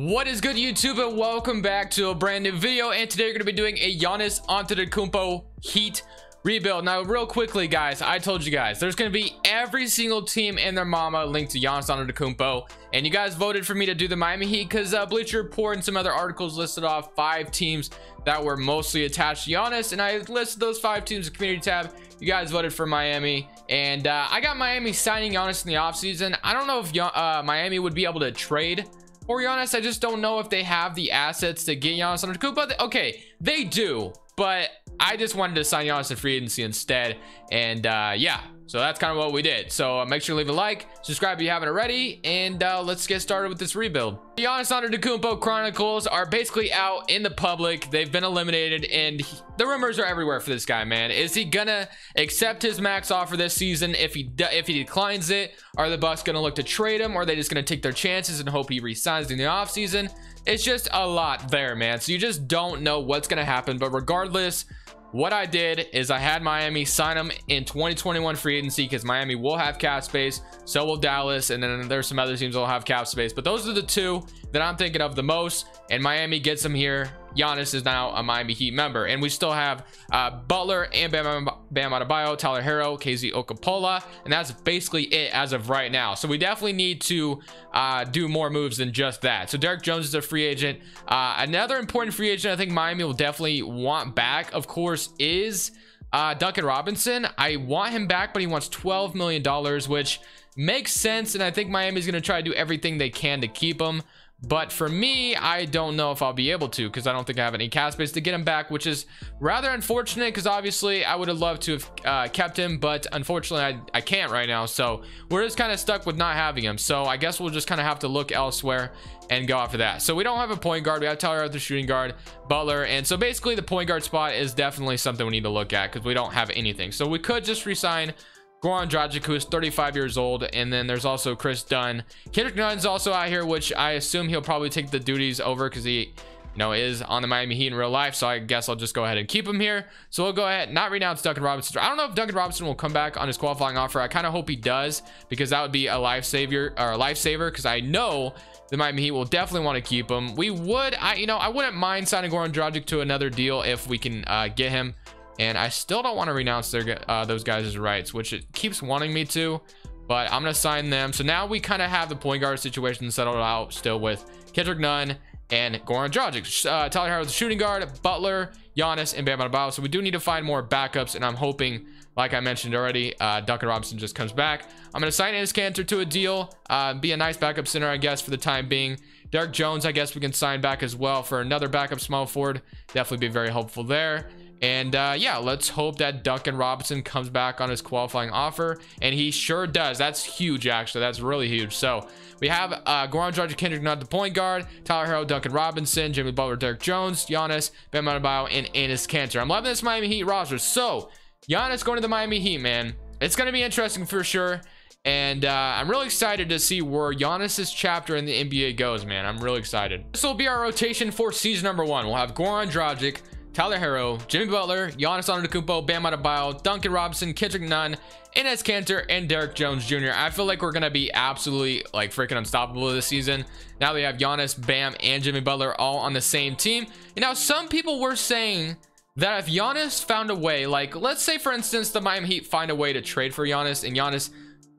What is good, YouTube, and welcome back to a brand new video. And today we're going to be doing a Giannis Antekounmpo Heat Rebuild. Now, real quickly, guys, I told you guys there's going to be every single team and their mama linked to Giannis Antekounmpo, and you guys voted for me to do the Miami Heat because Bleacher Report and some other articles listed off 5 teams that were mostly attached to Giannis, and I listed those 5 teams in the community tab. You guys voted for Miami, and I got Miami signing Giannis in the offseason. I don't know if Miami would be able to trade for Giannis. I just don't know if they have the assets to get Giannis Antekounmpo. Okay, they do, but I just wanted to sign Giannis in free agency instead, and yeah, so that's kind of what we did. So make sure to leave a like, subscribe if you haven't already, and let's get started with this rebuild. The Giannis Antekounmpo Chronicles are basically out in the public. They've been eliminated, and the rumors are everywhere for this guy, man. Is he gonna accept his max offer this season? If he declines it, are the Bucks gonna look to trade him, or are they just gonna take their chances and hope he resigns in the offseason? It's just a lot there, man. So you just don't know what's gonna happen. But regardless, what I did is I had Miami sign him in 2021 free agency because Miami will have cap space, so will Dallas, and then there's some other teams that will have cap space, but those are the 2 that I'm thinking of the most, and Miami gets him here. Giannis is now a Miami Heat member, and we still have Butler and Bam Adebayo, Tyler Hero, KZ Okapola, and that's basically it as of right now. So we definitely need to do more moves than just that. So Derek Jones is a free agent. Another important free agent I think Miami will definitely want back, of course, is Duncan Robinson. I want him back, but he wants $12 million, which makes sense, and I think Miami's going to try to do everything they can to keep him. But for me, I don't know if I'll be able to, because I don't think I have any cap space to get him back, which is rather unfortunate, because obviously I would have loved to have kept him, but unfortunately I can't right now. So we're just kind of stuck with not having him. So I guess we'll just kind of have to look elsewhere and go after that. So we don't have a point guard. We have Tyler Hero, the shooting guard, Butler, and so basically the point guard spot is definitely something we need to look at because we don't have anything. So we could just resign Goran Dragic, who is 35 years old, and then there's also Chris Dunn. Kendrick Nunn's also out here, which I assume he'll probably take the duties over because he, is on the Miami Heat in real life. So I guess I'll just go ahead and keep him here. So we'll go ahead, not renounce Duncan Robinson. I don't know if Duncan Robinson will come back on his qualifying offer. I kind of hope he does, because that would be a lifesaver, because I know the Miami Heat will definitely want to keep him. We would, I wouldn't mind signing Goran Dragic to another deal if we can get him. And I still don't want to renounce those guys' rights, which it keeps wanting me to, but I'm going to sign them. So now we kind of have the point guard situation settled out still with Kendrick Nunn and Goran Dragic. Tyler Hero, the shooting guard, Butler, Giannis, and Bam Adebayo. So we do need to find more backups, and I'm hoping, like I mentioned already, Duncan Robinson just comes back. I'm going to sign Giannis Kanter to a deal, be a nice backup center, I guess, for the time being. Derek Jones, I guess we can sign back as well for another backup small forward. Definitely be very helpful there. And yeah, let's hope that Duncan Robinson comes back on his qualifying offer, and he sure does. That's huge, actually. That's really huge. So we have Goran Dragic, Kendrick Nunn, the point guard, Tyler Hero, Duncan Robinson, Jimmy Butler, Derek Jones, Giannis, Bam Adebayo, and Giannis Kanter. I'm loving this Miami Heat roster. So Giannis going to the Miami Heat, man. It's going to be interesting for sure. And I'm really excited to see where Giannis's chapter in the NBA goes, man. I'm really excited. This will be our rotation for season number 1. We'll have Goran Dragic, Tyler Hero, Jimmy Butler, Giannis Antekounmpo, Bam Adebayo, Duncan Robinson, Kendrick Nunn, Giannis Kanter, and Derek Jones Jr. I feel like we're gonna be absolutely like freaking unstoppable this season. Now we have Giannis, Bam, and Jimmy Butler all on the same team. And now some people were saying that if Giannis found a way, like let's say for instance the Miami Heat find a way to trade for Giannis, and Giannis,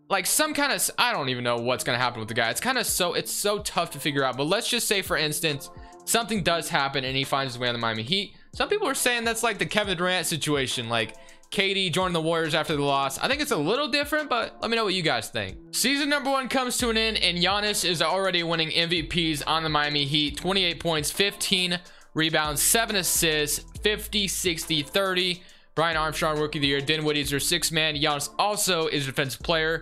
like some kind of, I don't even know what's gonna happen with the guy. It's so tough to figure out. But let's just say for instance something does happen and he finds his way on the Miami Heat. Some people are saying that's like the Kevin Durant situation, like KD joining the Warriors after the loss. I think it's a little different, but let me know what you guys think. Season number 1 comes to an end, and Giannis is already winning MVPs on the Miami Heat. 28 points, 15 rebounds, 7 assists, 50, 60, 30. Brian Armstrong, Rookie of the Year. Dinwiddie's their 6th man. Giannis also is defensive player.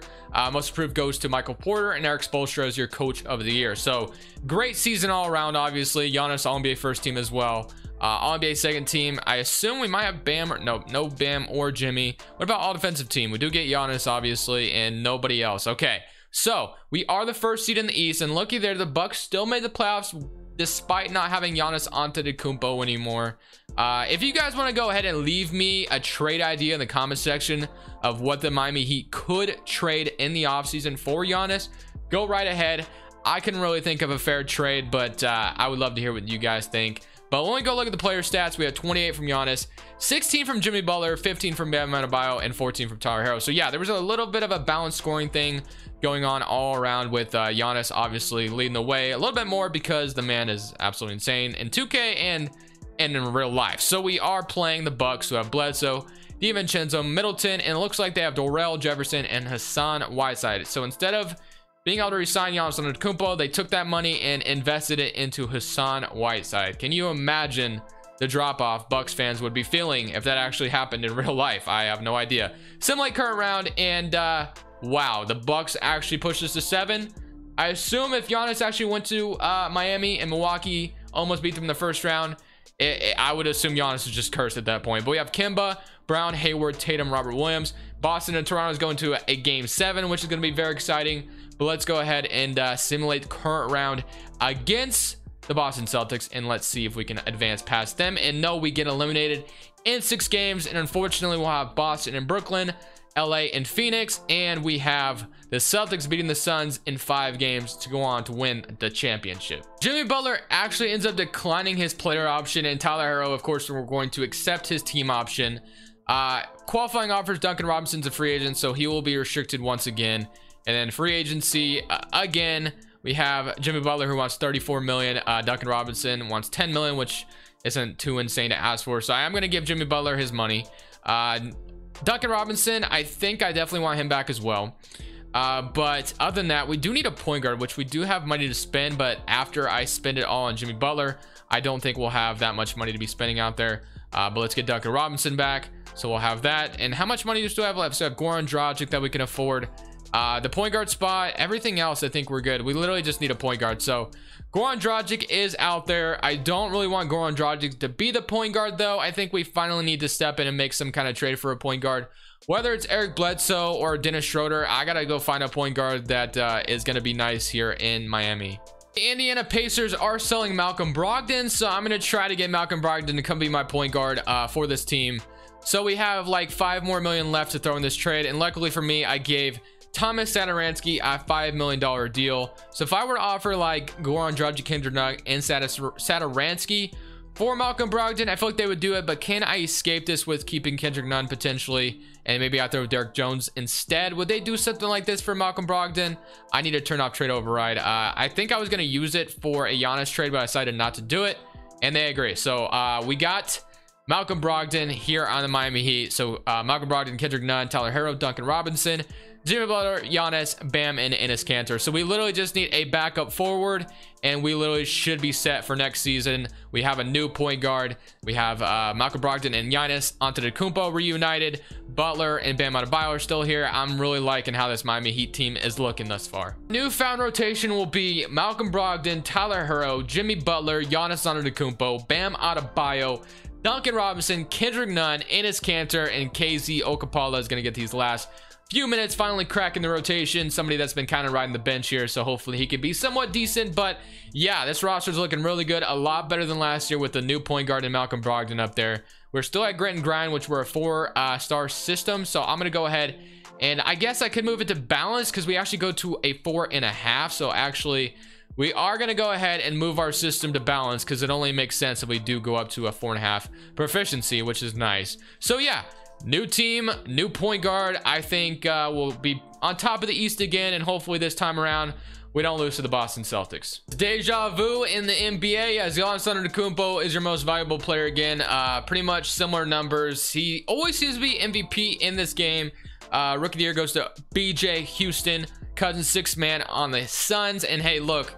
Most improved goes to Michael Porter, and Eric Spoelstra is your Coach of the Year. So great season all around. Obviously, Giannis All-NBA first team as well. All-NBA second team. I assume we might have Bam, or no Bam or Jimmy. What about all defensive team? We do get Giannis obviously, and nobody else. Okay, so we are the first seed in the East, and looky there, the Bucks still made the playoffs despite not having Giannis Antetokounmpo anymore. If you guys want to go ahead and leave me a trade idea in the comment section of what the Miami Heat could trade in the offseason for Giannis, go right ahead. I couldn't really think of a fair trade, but I would love to hear what you guys think. But when we go look at the player stats, we have 28 from Giannis, 16 from Jimmy Butler, 15 from Bam Adebayo, and 14 from Tyler Herro. So yeah, there was a little bit of a balanced scoring thing going on all around, with Giannis obviously leading the way a little bit more because the man is absolutely insane in 2K and in real life. So we are playing the Bucks, who have Bledsoe, DiVincenzo, Middleton, and it looks like they have Dorrell, Jefferson, and Hassan Whiteside. So instead of being able to resign Giannis Antetokounmpo, they took that money and invested it into Hassan Whiteside. Can you imagine the drop-off Bucks fans would be feeling if that actually happened in real life? I have no idea. Similar current round, and wow, the Bucks actually pushed us to 7. I assume if Giannis actually went to Miami and Milwaukee almost beat them in the first round, I would assume Giannis is just cursed at that point. But we have Kemba, Brown, Hayward, Tatum, Robert Williams. Boston and Toronto is going to a game 7, which is going to be very exciting. But let's go ahead and simulate the current round against the Boston Celtics, and let's see if we can advance past them. And no, we get eliminated in 6 games, and unfortunately we'll have Boston and Brooklyn, LA and Phoenix, and we have the Celtics beating the Suns in 5 games to go on to win the championship. Jimmy Butler actually ends up declining his player option, and Tyler Herro, of course, we're going to accept his team option. Qualifying offers, Duncan Robinson's a free agent, so he will be restricted once again. And then free agency, again, we have Jimmy Butler, who wants 34 million. Duncan Robinson wants 10 million, which isn't too insane to ask for. So I am going to give Jimmy Butler his money. Duncan Robinson, I think I definitely want him back as well. But other than that, we do need a point guard, which we do have money to spend. But after I spend it all on Jimmy Butler, I don't think we'll have that much money to be spending out there. But let's get Duncan Robinson back. So we'll have that. And how much money do we still have left? So we have Goran Dragic that we can afford. The point guard spot, everything else, I think we're good. We literally just need a point guard. So Goran Dragic is out there. I don't really want Goran Dragic to be the point guard, though. I think we finally need to step in and make some kind of trade for a point guard. Whether it's Eric Bledsoe or Dennis Schroeder, I gotta go find a point guard that is gonna be nice here in Miami. The Indiana Pacers are selling Malcolm Brogdon, so I'm gonna try to get Malcolm Brogdon to come be my point guard for this team. So we have like 5 more million left to throw in this trade, and luckily for me, I gave Thomas Satoransky a $5 million deal. So if I were to offer like Goran Dragic, Kendrick Nunn, and Satoransky for Malcolm Brogdon, I feel like they would do it. But can I escape this with keeping Kendrick Nunn potentially, and maybe I throw Derek Jones instead? Would they do something like this for Malcolm Brogdon? I need to turn off trade override. I think I was going to use it for a Giannis trade, but I decided not to do it, and they agree. So we got Malcolm Brogdon here on the Miami Heat. So Malcolm Brogdon, Kendrick Nunn, Tyler Herro, Duncan Robinson, Jimmy Butler, Giannis, Bam, and Enes Kanter. So we literally just need a backup forward, and we literally should be set for next season. We have a new point guard. We have Malcolm Brogdon and Giannis Antetokounmpo reunited. Butler and Bam Adebayo are still here. I'm really liking how this Miami Heat team is looking thus far. Newfound rotation will be Malcolm Brogdon, Tyler Herro, Jimmy Butler, Giannis Antetokounmpo, Bam Adebayo, Duncan Robinson, Kendrick Nunn, Enes Kanter, and KZ Okapala is going to get these last few minutes, finally cracking the rotation. Somebody that's been kind of riding the bench here, so hopefully he can be somewhat decent. But yeah, this roster is looking really good, a lot better than last year with the new point guard and Malcolm Brogdon up there. We're still at grit and grind, which we're a 4-star system, so I'm gonna go ahead and I guess I could move it to balance because we actually go to a 4.5. So actually we are going to go ahead and move our system to balance because it only makes sense if we do go up to a 4.5 proficiency, which is nice. So yeah, new team, new point guard. I think we'll be on top of the East again, and hopefully this time around we don't lose to the Boston Celtics. Deja vu in the NBA as Giannis Antetokounmpo is your most valuable player again. Pretty much similar numbers. He always seems to be MVP in this game. Rookie of the year goes to BJ Houston. Cousins 6th man on the Suns. And hey, look,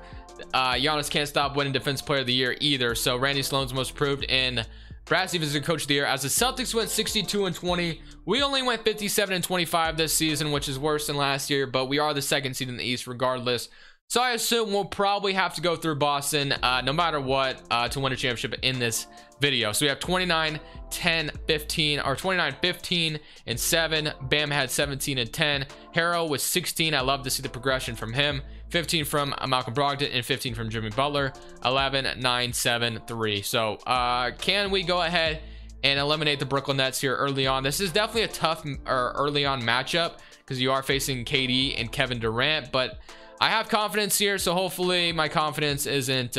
Giannis can't stop winning Defensive Player of the Year either. So Randy Sloane's most approved, and Brad Stevens is the Coach of the Year. As the Celtics went 62-20, we only went 57-25 this season, which is worse than last year, but we are the 2nd seed in the East regardless. So I assume we'll probably have to go through Boston no matter what to win a championship in this video. So we have 29, 10, 15, or 29, 15, and 7. Bam had 17 and 10. Herro was 16. I love to see the progression from him. 15 from Malcolm Brogdon and 15 from Jimmy Butler. 11, 9, 7, 3. So can we go ahead and eliminate the Brooklyn Nets here early on? This is definitely a tough early on matchup because you are facing KD and Kevin Durant, but I have confidence here, so hopefully my confidence isn't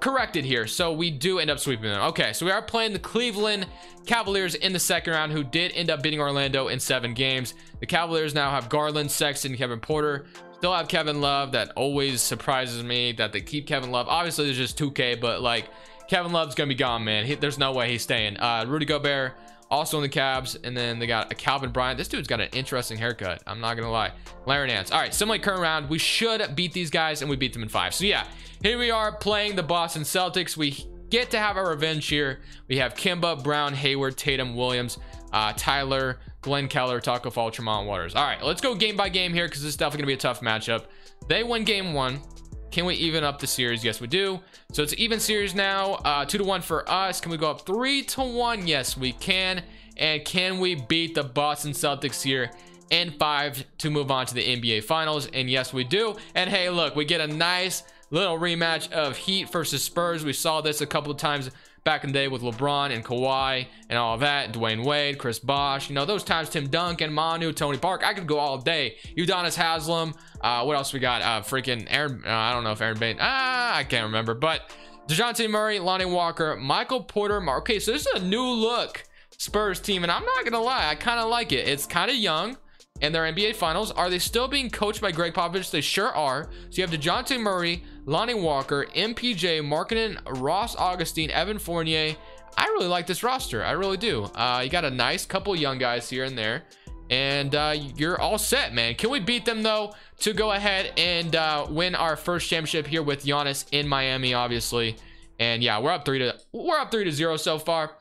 corrected here. So we do end up sweeping them. Okay, so we are playing the Cleveland Cavaliers in the second round, who did end up beating Orlando in 7 games. The Cavaliers now have Garland, Sexton, Kevin Porter. Still have Kevin Love. That always surprises me that they keep Kevin Love. Obviously there's just 2K, but like Kevin Love's gonna be gone, man. There's no way he's staying. Rudy Gobert also in the Cavs, and then they got a Calvin Bryant. This dude's got an interesting haircut, I'm not gonna lie. Larry Nance. All right, similar current round, we should beat these guys, and we beat them in 5. So yeah, here we are playing the Boston Celtics. We get to have our revenge here. We have Kimba, Brown, Hayward, Tatum, Williams, Tyler, Glenn Keller, Taco Fall, Tremont Waters. All right, let's go game by game here, because this is definitely gonna be a tough matchup. They win game 1. Can we even up the series? Yes, we do. So it's even series now. 2-1 for us. Can we go up 3-1? Yes, we can. And can we beat the Boston Celtics here in 5 to move on to the NBA Finals? And yes, we do. And hey, look, we get a nice little rematch of Heat versus Spurs. We saw this a couple of times back in the day with LeBron and Kawhi and all of that. Dwayne Wade, Chris Bosh, you know, those times. Tim Duncan, Manu, Tony Park. I could go all day. Udonis Haslem. What else we got? Freaking Aaron. I don't know if Aaron Bain. I can't remember. But DeJounte Murray, Lonnie Walker, Michael Porter. Okay, so this is a new look Spurs team, and I'm not gonna lie, I kind of like it. It's kind of young, and their NBA Finals. Are they still being coached by Greg Popovich? They sure are. So you have DeJounte Murray, Lonnie Walker, MPJ, Markkanen, Ross Augustine, Evan Fournier. I really like this roster. I really do. You got a nice couple young guys here and there, and you're all set, man. Can we beat them though to go ahead and win our first championship here with Giannis in Miami, obviously? And yeah, we're up 3-0 so far.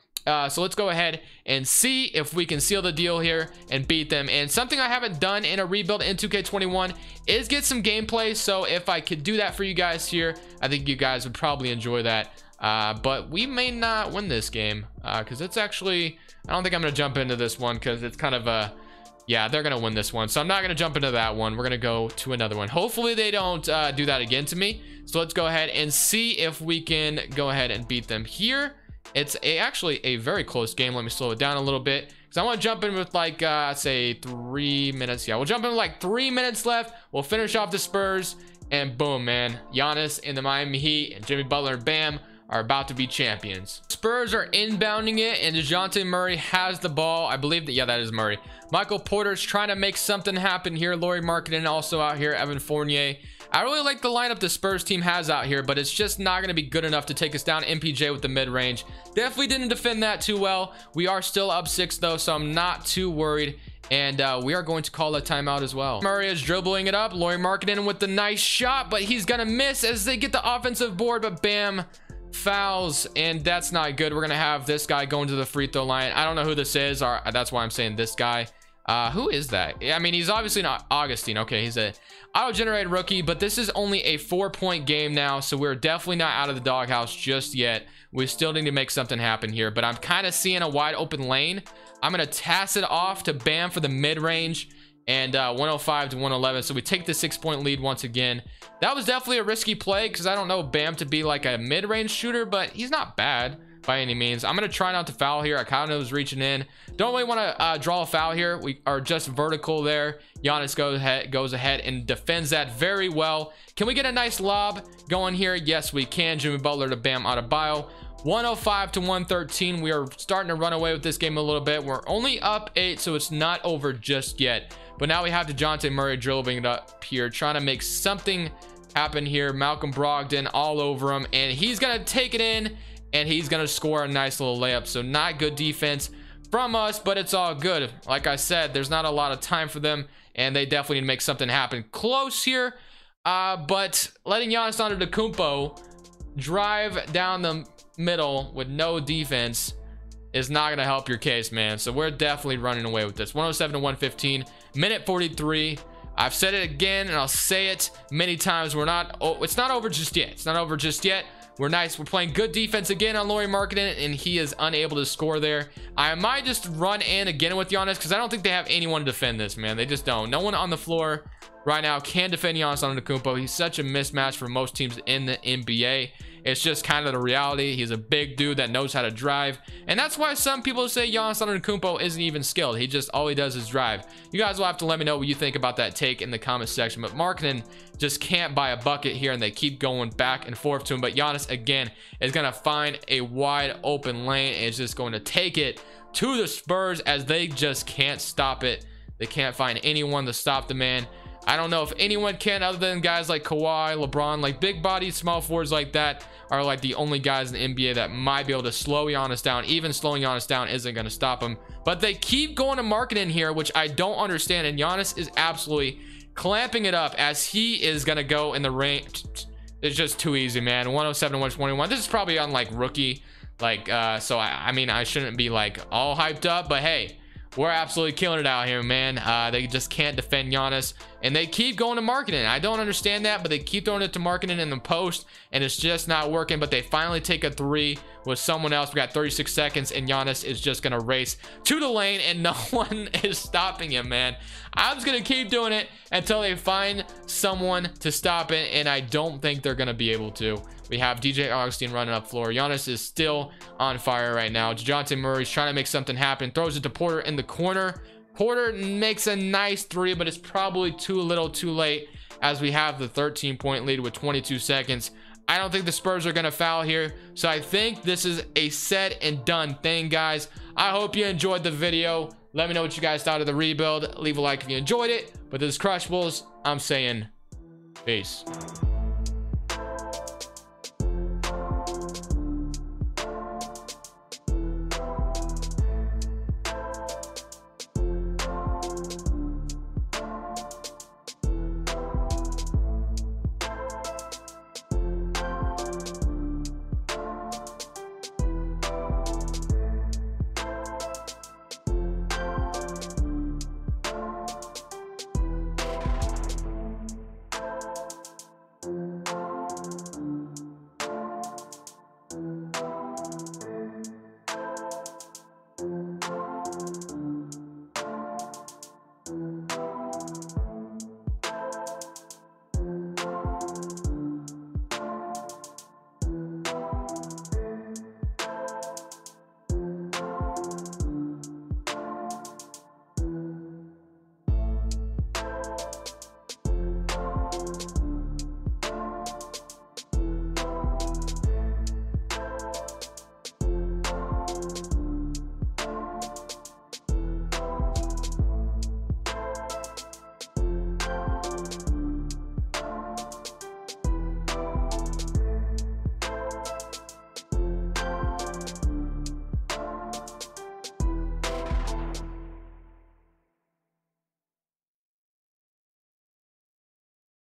So let's go ahead and see if we can seal the deal here and beat them. And something I haven't done in a rebuild in 2K21 is get some gameplay. So if I could do that for you guys here, I think you guys would probably enjoy that. But we may not win this game because it's actually, I don't think I'm gonna jump into this one because it's kind of a, yeah, they're gonna win this one, so I'm not gonna jump into that one. We're gonna go to another one. Hopefully they don't do that again to me. So let's go ahead and see if we can go ahead and beat them here. It's actually a very close game. Let me slow it down a little bit because I want to jump in with like say 3 minutes. Yeah, we'll jump in with like 3 minutes left. We'll finish off the Spurs, and boom, man, Giannis and the Miami Heat and Jimmy Butler and Bam are about to be champions. Spurs are inbounding it, and DeJounte Murray has the ball. I believe that, yeah, that is Murray. Michael Porter's trying to make something happen here. Lauri Markkanen also out here. Evan Fournier. I really like the lineup the Spurs team has out here, but it's just not going to be good enough to take us down. MPJ with the mid-range. Definitely didn't defend that too well. We are still up 6 though, so I'm not too worried. And we are going to call a timeout as well. Murray is dribbling it up. Lauri Markkanen with the nice shot, but he's going to miss as they get the offensive board, but Bam fouls, and that's not good. We're going to have this guy going to the free throw line. I don't know who this is, or that's why I'm saying this guy. Who is that? I mean, he's obviously not Augustine. Okay, he's a auto-generated rookie, but this is only a 4-point game now, so we're definitely not out of the doghouse just yet. We still need to make something happen here, but I'm kind of seeing a wide open lane. I'm going to pass it off to Bam for the mid-range, and 105 to 111, so we take the 6-point lead once again. That was definitely a risky play because I don't know Bam to be like a mid-range shooter, but he's not bad by any means. I'm going to try not to foul here. I kind of was reaching in. Don't really want to draw a foul here. We are just vertical there. Giannis goes ahead and defends that very well. Can we get a nice lob going here? Yes, we can. Jimmy Butler to Bam Adebayo. 105 to 113. We are starting to run away with this game a little bit. We're only up 8, so it's not over just yet. But now we have DeJounte Murray dribbling it up here, trying to make something happen here. Malcolm Brogdon all over him, and he's going to take it in, and he's going to score a nice little layup. So not good defense from us, but it's all good. Like I said, there's not a lot of time for them, and they definitely need to make something happen close here. But letting Giannis Antetokounmpo drive down the middle with no defense is not going to help your case, man. So we're definitely running away with this. 107 to 115, minute 43. I've said it again, and I'll say it many times. It's not over just yet. It's not over just yet. We're nice. We're playing good defense again on Lauri Markkanen, and he is unable to score there. I might just run in again with Giannis because I don't think they have anyone to defend this, man. They just don't. No one on the floor right now can defend Giannis Antetokounmpo. He's such a mismatch for most teams in the NBA. It's just kind of the reality. He's a big dude that knows how to drive, and that's why some people say Giannis Antekounmpo isn't even skilled. He just, all he does is drive. You guys will have to let me know what you think about that take in the comment section. But Markkanen just can't buy a bucket here, and they keep going back and forth to him. But Giannis again is going to find a wide open lane and is just going to take it to the Spurs, as they just can't stop it. They can't find anyone to stop the man. I don't know if anyone can, other than guys like Kawhi, LeBron. Like big bodied small forwards like that are like the only guys in the NBA that might be able to slow Giannis down. Even slowing Giannis down isn't going to stop him. But they keep going to Markkanen here, which I don't understand. And Giannis is absolutely clamping it up, as he is going to go in the range. It's just too easy, man. 107 to 121. This is probably on like rookie. Like, so I mean, I shouldn't be like all hyped up, but hey, we're absolutely killing it out here, man. They just can't defend Giannis, and they keep going to Markkanen. I don't understand that, but they keep throwing it to Markkanen in the post, and it's just not working. But they finally take a three with someone else. We got 36 seconds, and Giannis is just gonna race to the lane, and no one is stopping him, man. I'm just gonna keep doing it until they find someone to stop it, and I don't think they're gonna be able to. We have DJ Augustine running up floor. Giannis is still on fire right now. DeJounte Murray's trying to make something happen. Throws it to Porter in the corner. Porter makes a nice three, but it's probably too little too late, as we have the 13-point lead with 22 seconds. I don't think the Spurs are going to foul here, so I think this is a said and done thing, guys. I hope you enjoyed the video. Let me know what you guys thought of the rebuild. Leave a like if you enjoyed it. But this is Crushables. I'm saying peace.